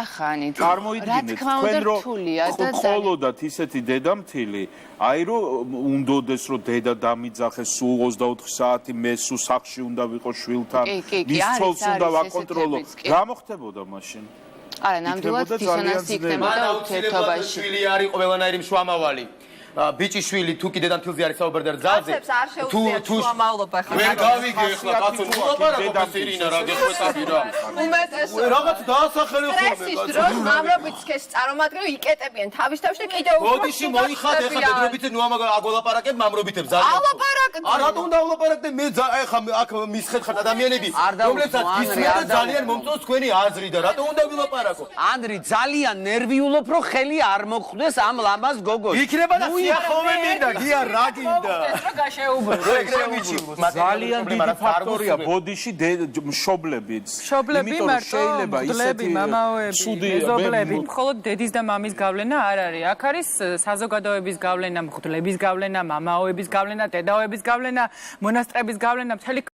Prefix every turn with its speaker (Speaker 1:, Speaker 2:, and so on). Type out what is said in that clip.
Speaker 1: ხანით.
Speaker 2: წარმოიდგინეთ თქვენ რომ ხოლოდათ ისეთი დედამთილი, აი რომ უნდოდეს რომ დედა დამიძახეს სულ 24 საათი მე სულ სახლში უნდა ვიყო შვილთან, მის ცოლს უნდა ვაკონტროლო. რა მოხდებოდა მაშინ?
Speaker 1: არა, ნამდვილად დისონანსი იქნებოდა ურთიერთობაში.
Speaker 3: შვილი არის ყველანაირი მშუამავალი. ბიჭი შვილი თუ კიდე დამთილზე არის საუბარი და ძალზე
Speaker 4: თუ შუამავლობა ხარ
Speaker 3: ვერ გავიგე ახლა კაცო თუ ლაპარაკობ ირინა რა გეხვეწები რა უმეტესობა რაღაც დაასახელე ხოლმე
Speaker 4: სტრესის დროს მამრობით სქესს წარმომადგენლ იკეტებიან თავის თავში და კიდევ უფრო
Speaker 3: ბოდიში მოიხად ახლა დედრობით ნუ აგოლაპარაკებ მამრობითებ ძალიან
Speaker 4: ალაპარაკდ
Speaker 3: რა თქმა უნდა ავლაპარაკდე მე ახლა აქ მისხეთ ხარ ადამიანები რომლებსაც ისმენთ ძალიან მომწონს თქვენი აზრი და რატო უნდა ვილაპარაკო
Speaker 5: ანდრი ძალიან ნერვიულობ რომ ხელი არ მოხვდეს ამ ლამაზ გოგოს
Speaker 3: იქნება და ახოვე მინდა გია რა გინდა
Speaker 2: ძალიან დიდი ფაქტორია ბოდიში მშობლებიც
Speaker 6: მშობლები მარტო მგლები მამაოები მეზობლები მხოლოდ დედის და მამის გავლენა არ არის აქ არის საზოგადოების გავლენა მღვდლების გავლენა მამაოების გავლენა დედაოების გავლენა მონასტრების გავლენა მთელი